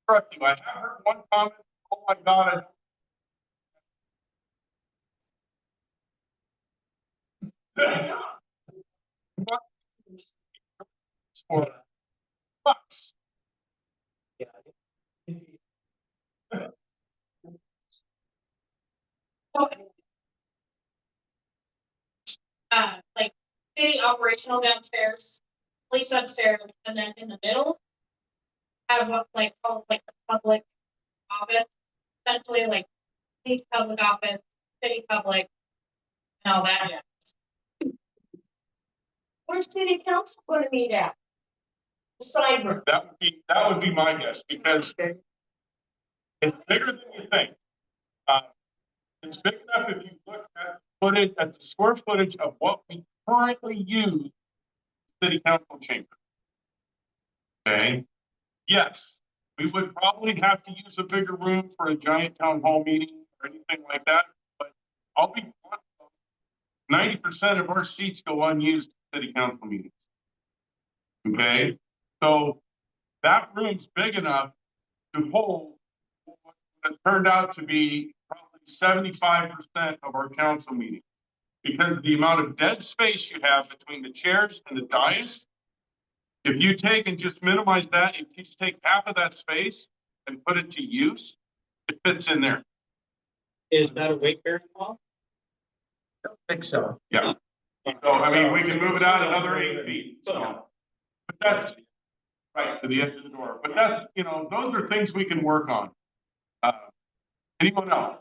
correct you. I have heard one comment. Oh my God. For bucks. Like city operational downstairs, police upstairs, and then in the middle have what like called like the public office, essentially like police public office, city public, and all that. Where's city council going to meet at? The side room. That would be my guess, because it's bigger than you think. It's big enough if you look at the square footage of what we currently use city council chamber. Okay. Yes, we would probably have to use a bigger room for a giant town hall meeting or anything like that. But I'll be 90% of our seats go unused at city council meetings. Okay, so that room's big enough to hold what has turned out to be probably 75% of our council meetings, because of the amount of dead space you have between the chairs and the dais. If you take and just minimize that, if you just take half of that space and put it to use, it fits in there. Is that a weight bearing wall? I don't think so. Yeah. So I mean, we can move it out another 8 feet. So, but that's right to the edge of the door. But that's, you know, those are things we can work on. Anyone else?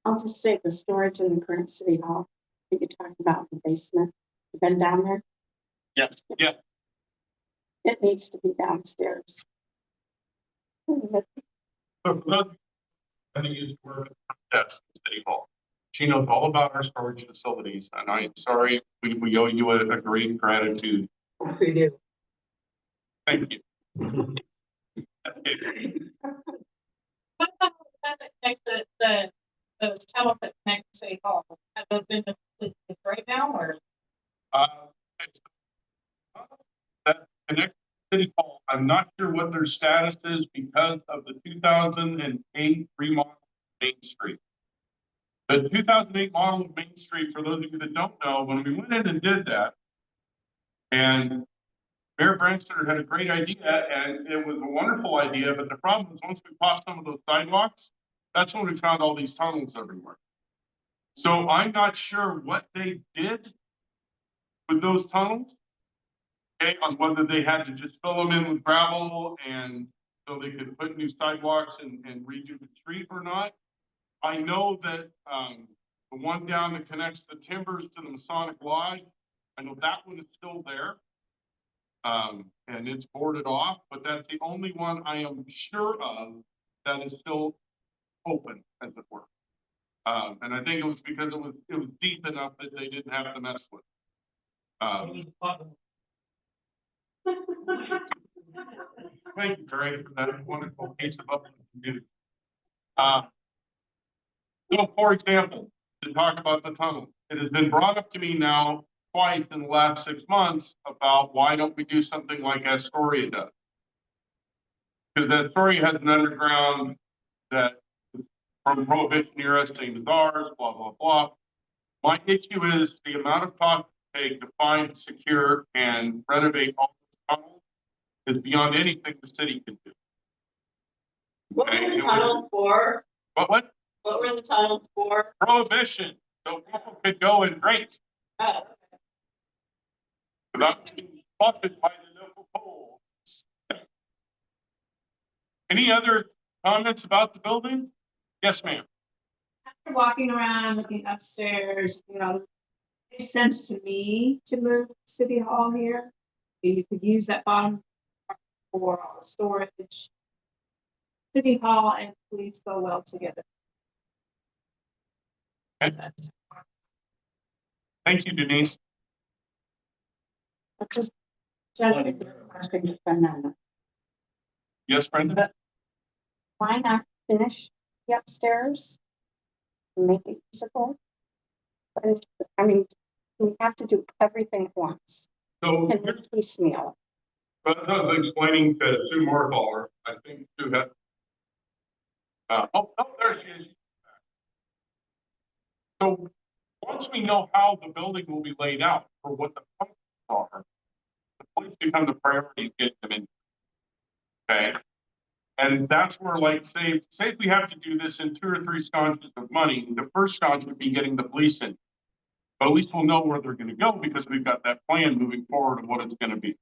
I'll just say the storage in the current city hall that you talked about, the basement. You been down there? Yes. Yeah. It needs to be downstairs. So for those that use the word desk in City Hall, she knows all about our storage facilities, and I'm sorry, we owe you a great gratitude. We do. Thank you. What about that connects the tunnel that connects to City Hall? Have those been completed right now, or? That connects City Hall, I'm not sure what their status is because of the 2008 remodel of Main Street. The 2008 model of Main Street, for those of you that don't know, when we went in and did that, and Mayor Branstad had a great idea, and it was a wonderful idea, but the problem is once we popped some of those sidewalks, that's when we found all these tunnels everywhere. So I'm not sure what they did with those tunnels, okay, on whether they had to just fill them in with gravel and so they could put new sidewalks and redo the street or not. I know that the one down that connects the Timbers to the Masonic Lodge, I know that one is still there. And it's boarded off, but that's the only one I am sure of that is still open, as it were. And I think it was because it was deep enough that they didn't have to mess with. Thank you, Terry, for that wonderful piece of upland community. So, for example, to talk about the tunnel, it has been brought up to me now twice in the last 6 months about why don't we do something like Astoria does? Because Astoria has an underground that from Prohibition era, same as ours, blah, blah, blah. My issue is the amount of cost it takes to find, secure, and renovate all the tunnels is beyond anything the city can do. What were the tunnels for? What? What were the tunnels for? Prohibition, so people could go and drink. Oh. Without being busted by the local polls. Any other comments about the building? Yes, ma'am. After walking around, looking upstairs, you know, it makes sense to me to move City Hall here. You could use that bottom for storage. City Hall and police go well together. Okay. Thank you, Denise. Because Jennifer, Yes, Brenda? why not finish the upstairs? Make it usable? But I mean, we have to do everything at once. So And piecemeal. But as I was explaining to Sue Morthaler, I think Sue had. There she is. So once we know how the building will be laid out for what the functions are, the police become the priority to get them in. Okay. And that's where, like, say if we have to do this in 2 or 3 tranches of money, the first tranche would be getting the police in. But at least we'll know where they're going to go because we've got that plan moving forward of what it's going to be.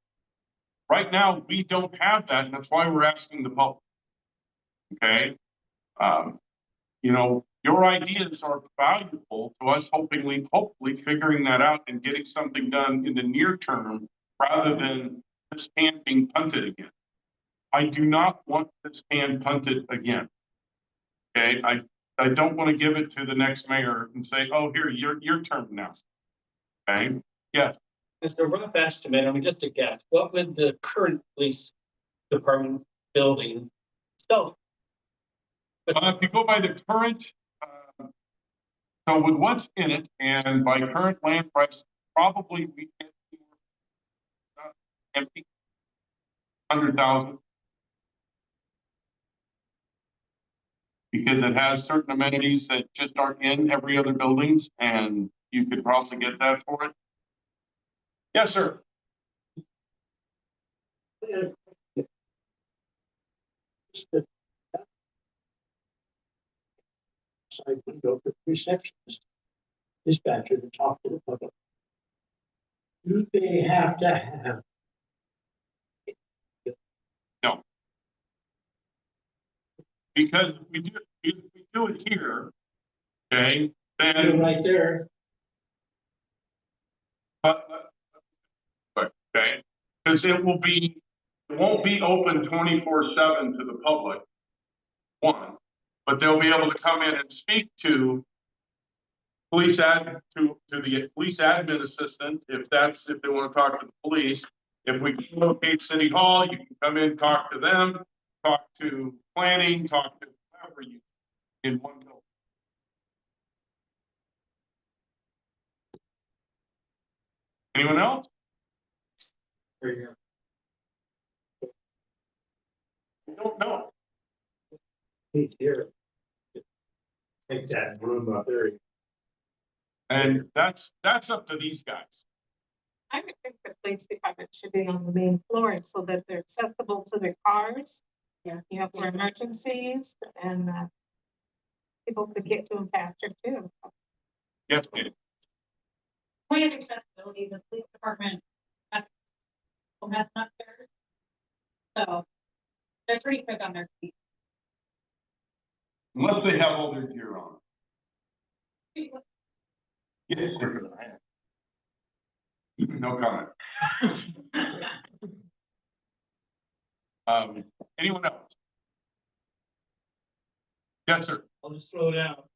Right now, we don't have that, and that's why we're asking the public. Okay. You know, your ideas are valuable to us, hopefully figuring that out and getting something done in the near term rather than this can being punted again. I do not want this can punted again. Okay, I don't want to give it to the next mayor and say, oh, here, your turn now. Okay, yes. As a rough estimate, I mean, just a guess, what would the current police department building sell? If you go by the current, so with what's in it and by current land price, probably we get empty 100,000. Because it has certain amenities that just aren't in every other buildings, and you could probably get that for it. Yes, sir. Side window for receptionist, dispatcher to talk to the public. Do they have to have? No. Because if we do it here, okay, then. Right there. Okay, because it won't be open 24/7 to the public. One, but they'll be able to come in and speak to the police admin assistant if they want to talk to the police. If we can locate City Hall, you can come in, talk to them, talk to planning, talk to whoever you in one building. Anyone else? I don't know. He's here. Take that room up there. And that's up to these guys. I would think the police department should be on the main floor so that they're accessible to their cars. Yeah. You know, for emergencies and people could get to them faster too. Yes, Dave. Point of accessibility, the police department has nothing upstairs. So they're pretty quick on their feet. Unless they have all their gear on. Yes, sir. No comment. Anyone else? Yes, sir. I'll just throw it out.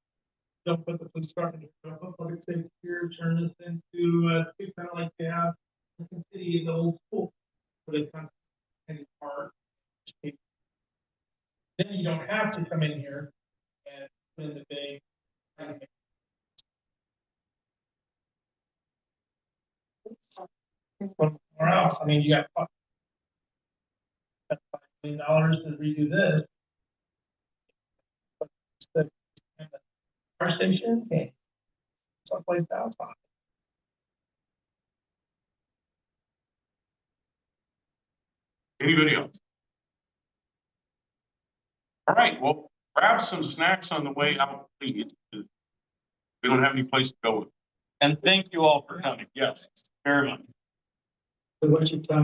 Don't put the police department, don't put public safety here, turn this into, kind of like they have in the city, the old school. Where they come in park. Then you don't have to come in here and spend the day. Or else, I mean, you got $5 million to redo this. The car station, okay. Someplace else. Anybody else? All right, well, grab some snacks on the way out, please. We don't have any place to go with. And thank you all for coming. Yes. Very much. So what you tell